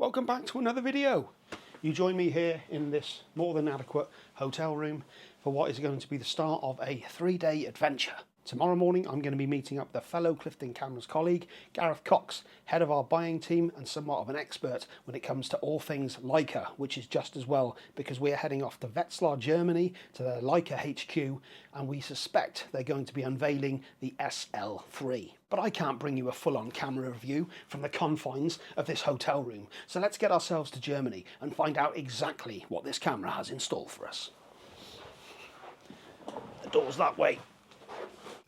Welcome back to another video. You join me here in this more than adequate hotel room for what is going to be the start of a 3-day adventure. Tomorrow morning I'm going to be meeting up with a fellow Clifton Cameras colleague, Gareth Cox, head of our buying team and somewhat of an expert when it comes to all things Leica, which is just as well because we are heading off to Wetzlar, Germany to the Leica HQ, and we suspect they're going to be unveiling the SL3. But I can't bring you a full-on camera review from the confines of this hotel room, so let's get ourselves to Germany and find out exactly what this camera has in store for us. The door's that way.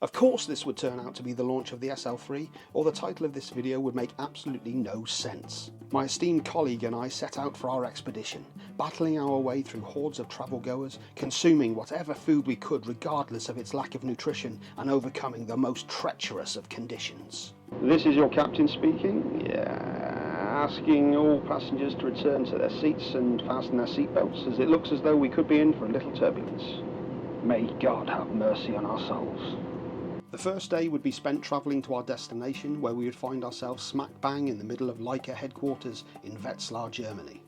Of course this would turn out to be the launch of the SL3, or the title of this video would make absolutely no sense. My esteemed colleague and I set out for our expedition, battling our way through hordes of travel goers, consuming whatever food we could regardless of its lack of nutrition, and overcoming the most treacherous of conditions. This is your captain speaking. Asking all passengers to return to their seats and fasten their seatbelts, as it looks as though we could be in for a little turbulence. May God have mercy on our souls. The first day would be spent travelling to our destination, where we would find ourselves smack bang in the middle of Leica headquarters in Wetzlar, Germany.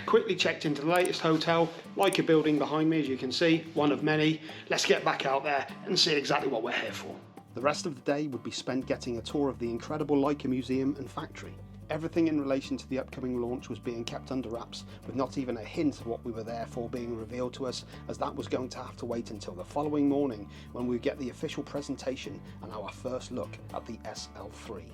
Quickly checked into the latest hotel, Leica building behind me as you can see, one of many. Let's get back out there and see exactly what we're here for. The rest of the day would be spent getting a tour of the incredible Leica museum and factory. Everything in relation to the upcoming launch was being kept under wraps, with not even a hint of what we were there for being revealed to us, as that was going to have to wait until the following morning when we would get the official presentation and our first look at the SL3.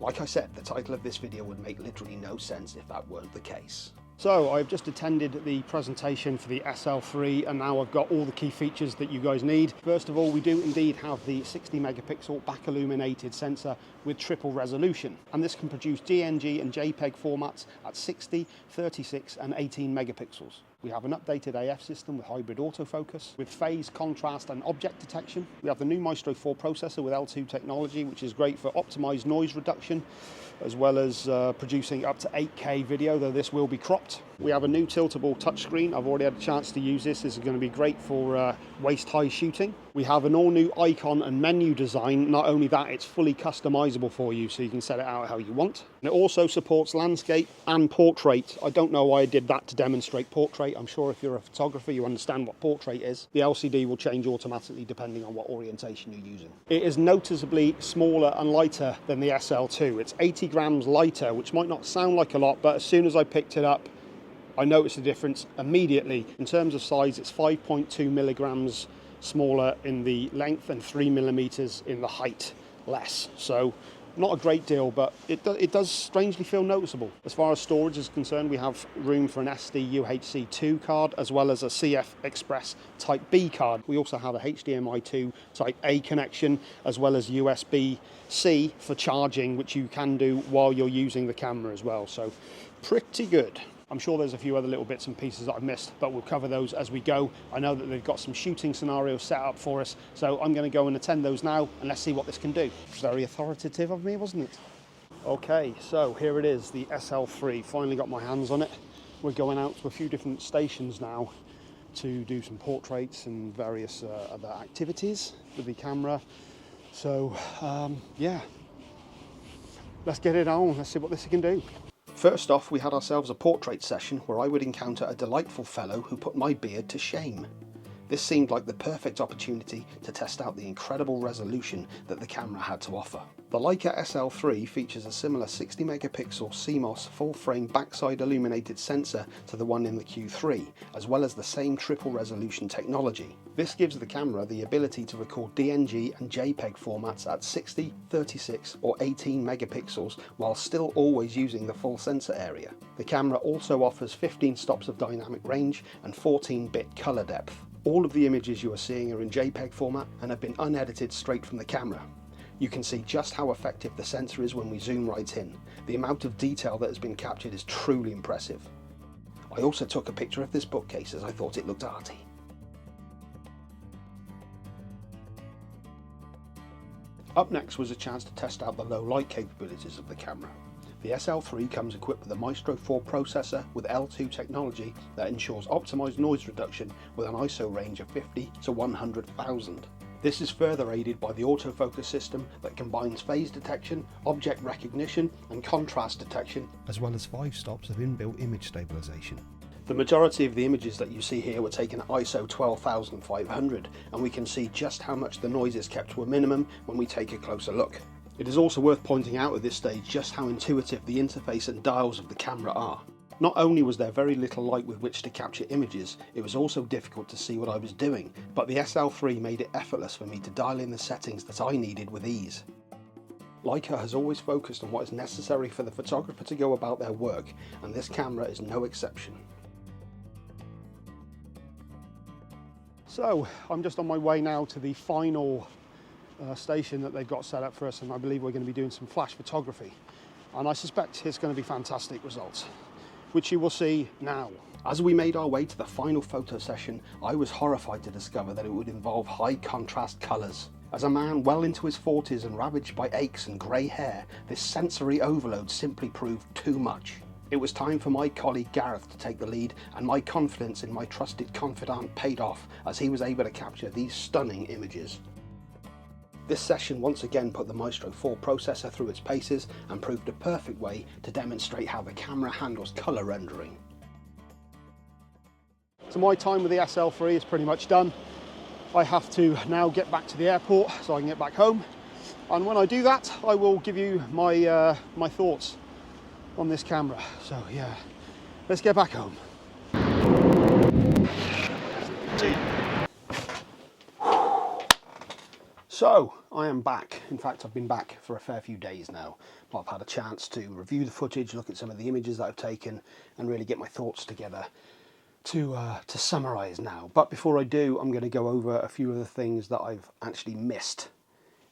Like I said, the title of this video would make literally no sense if that weren't the case. So I've just attended the presentation for the SL3 and now I've got all the key features that you guys need. First of all, we do indeed have the 60 megapixel back illuminated sensor with triple resolution, and this can produce DNG and JPEG formats at 60, 36 and 18 megapixels. We have an updated AF system with hybrid autofocus, with phase, contrast and object detection. We have the new Maestro 4 processor with L2 technology, which is great for optimized noise reduction, as well as producing up to 8K video, though this will be cropped. We have a new tiltable touchscreen. I've already had a chance to use this. This is going to be great for waist-high shooting. We have an all-new icon and menu design. Not only that, it's fully customizable for you, so you can set it out how you want. And it also supports landscape and portrait. I don't know why I did that to demonstrate portrait. I'm sure if you're a photographer, you understand what portrait is. The LCD will change automatically depending on what orientation you're using. It is noticeably smaller and lighter than the SL2. It's 80 grams lighter, which might not sound like a lot, but as soon as I picked it up, I noticed a difference immediately. In terms of size, it's 5.2 milligrams smaller in the length and 3 millimeters in the height less. So not a great deal, but it does strangely feel noticeable. As far as storage is concerned, we have room for an SD UHS-II card, as well as a CF Express Type B card. We also have a HDMI 2 Type A connection, as well as USB-C for charging, which you can do while you're using the camera as well. So pretty good. I'm sure there's a few other little bits and pieces that I've missed, but we'll cover those as we go. I know that they've got some shooting scenarios set up for us, so I'm going to go and attend those now, and let's see what this can do. Very authoritative of me, wasn't it? Okay, so here it is, the SL3. Finally got my hands on it. We're going out to a few different stations now to do some portraits and various other activities with the camera. So, yeah, let's get it on. Let's see what this can do. First off, we had ourselves a portrait session where I would encounter a delightful fellow who put my beard to shame. This seemed like the perfect opportunity to test out the incredible resolution that the camera had to offer. The Leica SL3 features a similar 60 megapixel CMOS full frame backside illuminated sensor to the one in the Q3, as well as the same triple resolution technology. This gives the camera the ability to record DNG and JPEG formats at 60, 36 or 18 megapixels while still always using the full sensor area. The camera also offers 15 stops of dynamic range and 14-bit color depth. All of the images you are seeing are in JPEG format and have been unedited straight from the camera. You can see just how effective the sensor is when we zoom right in. The amount of detail that has been captured is truly impressive. I also took a picture of this bookcase as I thought it looked arty. Up next was a chance to test out the low light capabilities of the camera. The SL3 comes equipped with a Maestro 4 processor with L2 technology that ensures optimized noise reduction with an ISO range of 50 to 100,000. This is further aided by the autofocus system that combines phase detection, object recognition and contrast detection, as well as 5 stops of inbuilt image stabilization. The majority of the images that you see here were taken at ISO 12500, and we can see just how much the noise is kept to a minimum when we take a closer look. It is also worth pointing out at this stage just how intuitive the interface and dials of the camera are. Not only was there very little light with which to capture images, it was also difficult to see what I was doing, but the SL3 made it effortless for me to dial in the settings that I needed with ease. Leica has always focused on what is necessary for the photographer to go about their work, and this camera is no exception. So I'm just on my way now to the final station that they've got set up for us, and I believe we're going to be doing some flash photography, and I suspect it's going to be fantastic results, which you will see now. As we made our way to the final photo session, I was horrified to discover that it would involve high contrast colours. As a man well into his 40s and ravaged by aches and grey hair, this sensory overload simply proved too much. It was time for my colleague Gareth to take the lead, and my confidence in my trusted confidant paid off as he was able to capture these stunning images. This session once again put the Maestro 4 processor through its paces and proved a perfect way to demonstrate how the camera handles colour rendering. So my time with the SL3 is pretty much done. I have to now get back to the airport so I can get back home, and when I do that I will give you my my thoughts on this camera. So yeah, let's get back home. So I am back. In fact, I've been back for a fair few days now. I've had a chance to review the footage, look at some of the images that I've taken, and really get my thoughts together to summarise now. But before I do, I'm going to go over a few of the things that I've actually missed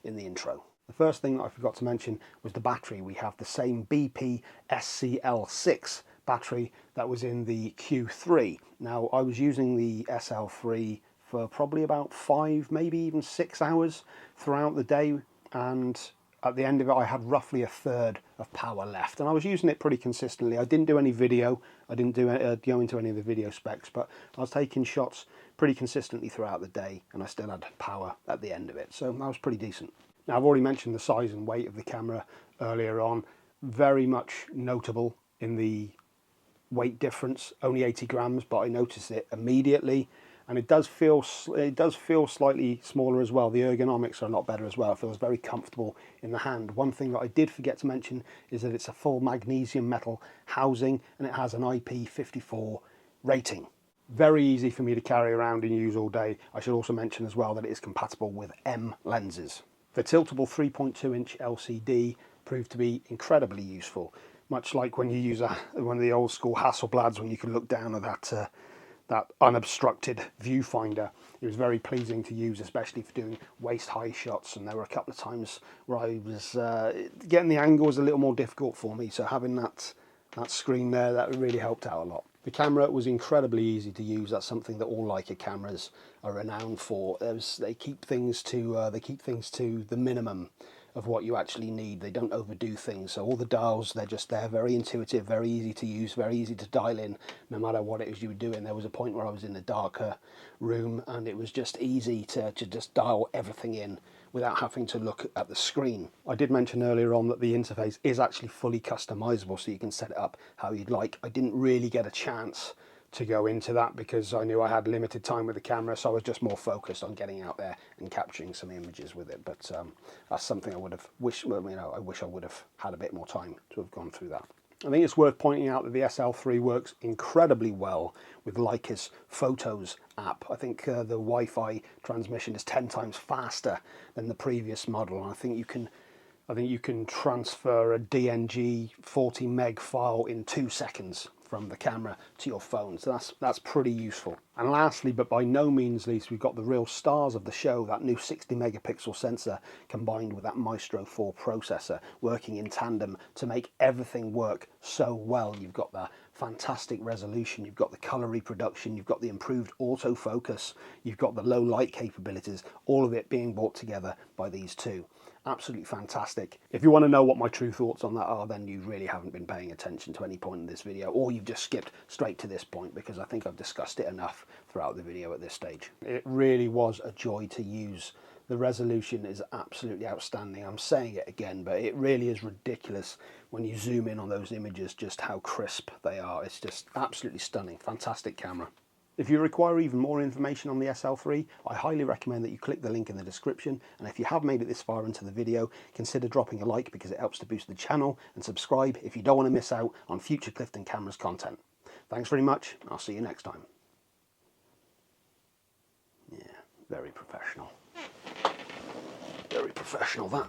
in the intro. The first thing that I forgot to mention was the battery. We have the same BP SCL6 battery that was in the Q3. Now, I was using the SL3 for probably about 5, maybe even 6 hours throughout the day, and at the end of it I had roughly a third of power left, and I was using it pretty consistently. I didn't do any video, I didn't go into any of the video specs, but I was taking shots pretty consistently throughout the day and I still had power at the end of it, so that was pretty decent. Now, I've already mentioned the size and weight of the camera earlier on. Very much notable in the weight difference, only 80 grams, but I noticed it immediately, and it does feel slightly smaller as well. The ergonomics are a lot better as well. It feels very comfortable in the hand. One thing that I did forget to mention is that it's a full magnesium metal housing and it has an IP54 rating. Very easy for me to carry around and use all day. I should also mention as well that it is compatible with M lenses. The tiltable 3.2-inch LCD proved to be incredibly useful, much like when you use one of the old school Hasselblads, when you can look down at that unobstructed viewfinder. It was very pleasing to use, especially for doing waist-high shots, and there were a couple of times where I was getting the angle was a little more difficult for me, so having that screen there, that really helped out a lot. The camera was incredibly easy to use. That's something that all Leica cameras are renowned for. They keep things to the minimum of what you actually need. They don't overdo things. So all the dials, they're just there, very intuitive, very easy to use, very easy to dial in, no matter what it is you were doing. There was a point where I was in a darker room and it was just easy to just dial everything in without having to look at the screen. I did mention earlier on that the interface is actually fully customizable, so you can set it up how you'd like. I didn't really get a chance to go into that because I knew I had limited time with the camera, so I was just more focused on getting out there and capturing some images with it. But that's something I would have wished, I wish I would have had a bit more time to have gone through that. I think it's worth pointing out that the SL3 works incredibly well with Leica's Photos app. I think the Wi-Fi transmission is 10 times faster than the previous model, and I think you can transfer a DNG 40 meg file in 2 seconds from the camera to your phone, so that's pretty useful. And lastly, but by no means least, we've got the real stars of the show, that new 60 megapixel sensor combined with that Maestro 4 processor working in tandem to make everything work so well. You've got the fantastic resolution, you've got the color reproduction, you've got the improved autofocus, you've got the low light capabilities, all of it being brought together by these two. Absolutely fantastic. If you want to know what my true thoughts on that are, then you really haven't been paying attention to any point in this video, or you've just skipped straight to this point, because I think I've discussed it enough throughout the video at this stage. It really was a joy to use The resolution is absolutely outstanding. I'm saying it again, but it really is ridiculous when you zoom in on those images just how crisp they are. It's just absolutely stunning. Fantastic camera. If you require even more information on the SL3, I highly recommend that you click the link in the description, and if you have made it this far into the video, consider dropping a like because it helps to boost the channel, and subscribe if you don't want to miss out on future Clifton Cameras content. Thanks very much, I'll see you next time. Yeah, very professional. Very professional, that.